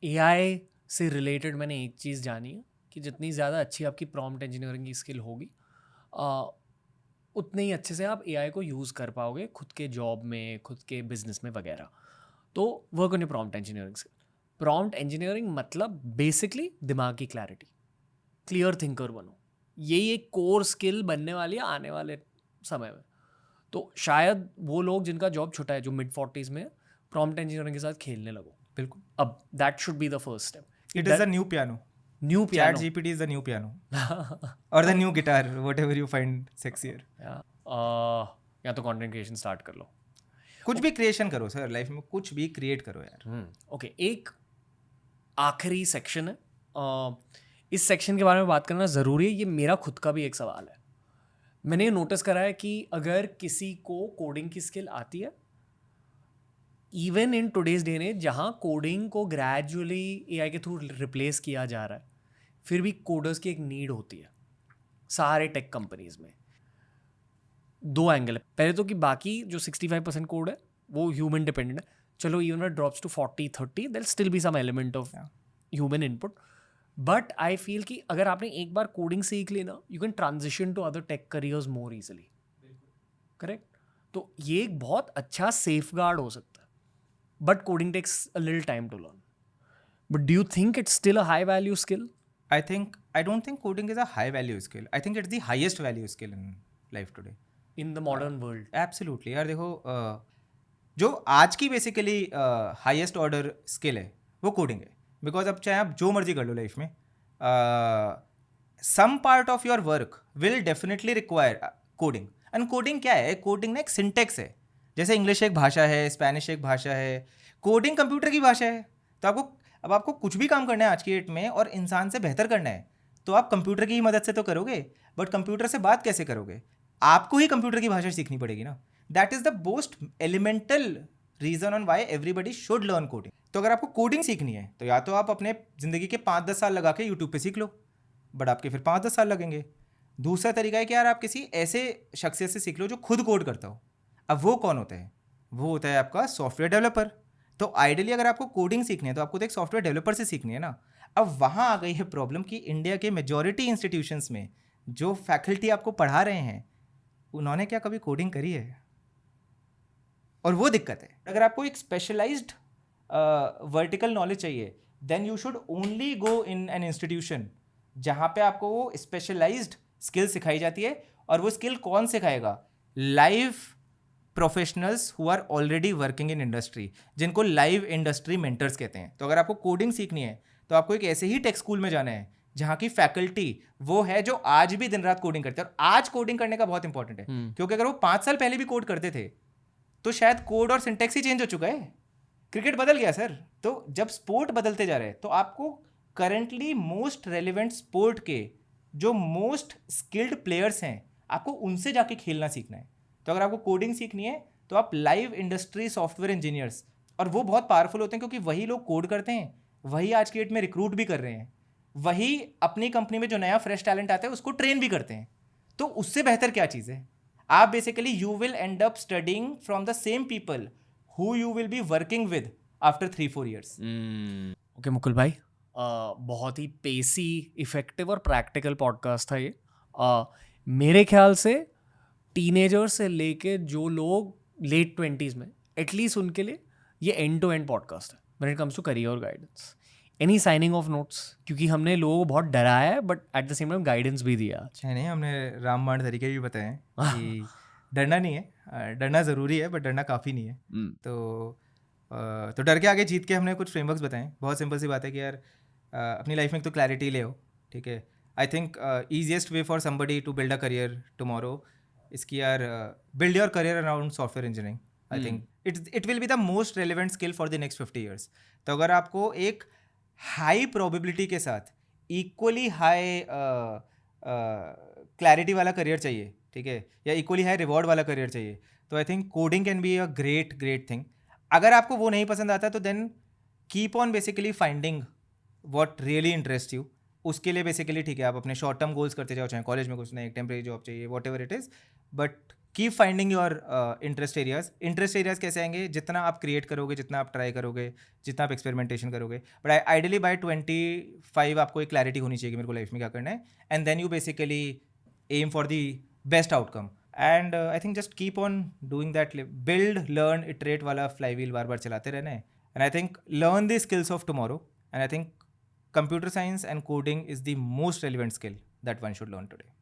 AI से related मैंने एक चीज़ जानी है कि जितनी ज़्यादा अच्छी आपकी प्रॉम्प्ट इंजीनियरिंग की स्किल होगी, आ, उतने ही अच्छे से आप एआई को यूज़ कर पाओगे खुद के जॉब में, खुद के बिजनेस में वगैरह। तो work on your prompt engineering skill. Prompt engineering मतलब बेसिकली दिमाग की क्लैरिटी, क्लियर थिंकर बनो। यही एक कोर स्किल बनने वाली है आने वाले समय में। तो शायद वो लोग जिनका जॉब छोटा है, जो मिड 40s में, प्रॉम्प्ट इंजीनियरिंग के साथ खेलने लगो। बिल्कुल, अब that should be the first step. It is the new piano. New chat piano. GPT is the new piano और the new guitar, whatever you find sexier. या तो कंटेंट क्रिएशन स्टार्ट कर लो। कुछ भी क्रिएशन करो sir, life में कुछ भी क्रिएट करो यार. ओके, एक आखिरी सेक्शन है। इस सेक्शन के बारे में बात करना ज़रूरी है, ये मेरा खुद का भी एक सवाल है। मैंने ये नोटिस करा है कि अगर किसी को कोडिंग की स्किल आती है, इवन इन टुडेज डे ने जहाँ कोडिंग को ग्रेजुअली एआई के थ्रू रिप्लेस किया जा रहा है, फिर भी कोडर्स की एक नीड होती है सारे टेक कंपनीज में। दो एंगल है। पहले तो कि बाकी जो 65% कोड है वो ह्यूमन डिपेंडेंट है। चलो even it drops to 40-30, there still be some element of Yeah. Human input. But I feel कि अगर आपने एक बार कोडिंग सीख ली ना, you can transition to other tech careers more easily. Correct? तो ये एक बहुत अच्छा सेफ गार्ड हो सकता है, but coding takes a little time to learn. But do you think it's still a high value skill I don't think coding is a high value skill. I think it's the highest value skill in life today. In the modern world? Absolutely यार. देखो, जो आज की basically highest order skill है वो coding है. Because अब चाहे आप जो मर्जी कर लो लाइफ में, some part of your work will definitely require coding. And coding क्या है? कोडिंग ना एक सिंटेक्स है. जैसे इंग्लिश एक भाषा है, स्पेनिश एक भाषा है, कोडिंग कंप्यूटर की भाषा है. तो आपको कुछ भी काम करना है आज की डेट में और इंसान से बेहतर करना है, तो आप कंप्यूटर की ही मदद से तो करोगे. बट कंप्यूटर से बात कैसे करोगे? आपको ही कंप्यूटर की भाषा सीखनी पड़ेगी ना. That is the most elemental reason on why everybody should learn coding. तो अगर आपको कोडिंग सीखनी है तो या तो आप अपने जिंदगी के 5-10 साल लगा के यूट्यूब पे सीख लो, बट आपके फिर 5-10 साल लगेंगे. दूसरा तरीका है कि यार आप किसी ऐसे शख्सियत से सीख लो जो खुद कोड करता हो. अब वो कौन होता है? वो होता है आपका सॉफ्टवेयर डेवलपर. तो आइडियली अगर आपको कोडिंग सीखनी है तो आपको तो एक सॉफ्टवेयर डेवलपर से सीखनी है ना. अब वहाँ आ गई है प्रॉब्लम कि इंडिया के मेजॉरिटी इंस्टीट्यूशंस में जो फैकल्टी आपको पढ़ा रहे हैं उन्होंने क्या कभी कोडिंग करी है? और वो दिक्कत है. अगर आपको एक स्पेशलाइज्ड वर्टिकल नॉलेज चाहिए, then you should only go in an institution जहाँ पे आपको वो स्पेशलाइज्ड स्किल सिखाई जाती है. और वो स्किल कौन सिखाएगा? Live professionals who are already working in industry, जिनको लाइव इंडस्ट्री मेंटर्स कहते हैं. तो अगर आपको कोडिंग सीखनी है तो आपको एक ऐसे ही टेक स्कूल में जाना है जहाँ की फैकल्टी वो है जो आज भी दिन रात कोडिंग करते हैं. और आज कोडिंग करने का बहुत इंपॉर्टेंट है, क्योंकि अगर वो 5 साल पहले भी कोड करते थे तो शायद कोड और सिंटेक्स ही चेंज हो चुका है. क्रिकेट बदल गया सर. तो जब स्पोर्ट बदलते जा रहे हैं तो आपको करंटली मोस्ट रेलिवेंट स्पोर्ट के जो मोस्ट स्किल्ड प्लेयर्स हैं आपको उनसे जाके खेलना सीखना है. तो अगर आपको कोडिंग सीखनी है तो आप लाइव इंडस्ट्री सॉफ्टवेयर इंजीनियर्स, और वो बहुत पावरफुल होते हैं क्योंकि वही लोग कोड करते हैं, वही आज की डेट में रिक्रूट भी कर रहे हैं, वही अपनी कंपनी में जो नया फ्रेश टैलेंट आता है उसको ट्रेन भी करते हैं. तो उससे बेहतर क्या चीज़ है? आप basically you will and up studying from the same people who you will be working with after 3-4 years. Okay Mukul भाई, बहुत ही पेसी, इफेक्टिव और प्रैक्टिकल पॉडकास्ट था ये। मेरे ख्याल से टीनेजर से लेके जो लोग लेट 20s में, एटलीस्ट उनके लिए ये एंड टू एंड पॉडकास्ट है when it comes to career guidance. Any signing off notes? क्योंकि हमने लोगों को बहुत डराया है but at the same time guidance भी दिया आज। नहीं, हमने रामबाण तरीके भी बताए हैं कि डरना नहीं है, डरना ज़रूरी है बट डरना काफ़ी नहीं है. तो डर के आगे जीत के हमने कुछ फ्रेमवर्क्स बताएं. बहुत सिंपल सी बात है कि यार अपनी लाइफ में तो क्लैरिटी ले आओ. ठीक है. I think easiest way for somebody to build a career tomorrow इसकी यार build your career around software engineering. I think it will be the most relevant skill for the next 50 years. तो अगर आपको एक हाई प्रोबेबिलिटी के साथ equally high clarity वाला career चाहिए, ठीक है, या इक्वली हाई रिवॉर्ड वाला करियर चाहिए, तो I think coding can be a great thing. अगर आपको वो नहीं पसंद आता तो then keep on basically finding what really interest you. उसके लिए बेसिकली ठीक है आप अपने शॉर्ट टर्म गोल्स करते जाओ, चाहे कॉलेज में कुछ नहीं, एक टेम्परेरी जॉब चाहिए, what ever it is, but keep finding your interest areas कैसे आएंगे? जितना आप क्रिएट करोगे, जितना आप ट्राई करोगे, जितना आप एक्सपेरिमेंटेशन करोगे। बट आइडियली बाय 25 आपको एक क्लैरिटी होनी चाहिए कि मेरे को लाइफ में क्या करना है, and then you basically aim for the best outcome. And I think just keep on doing that, build learn iterate वाला फ्लाईव्हील बार बार चलाते रहना है। And I think learn the skills of tomorrow, and I think computer science and coding is the most relevant skill that one should learn today.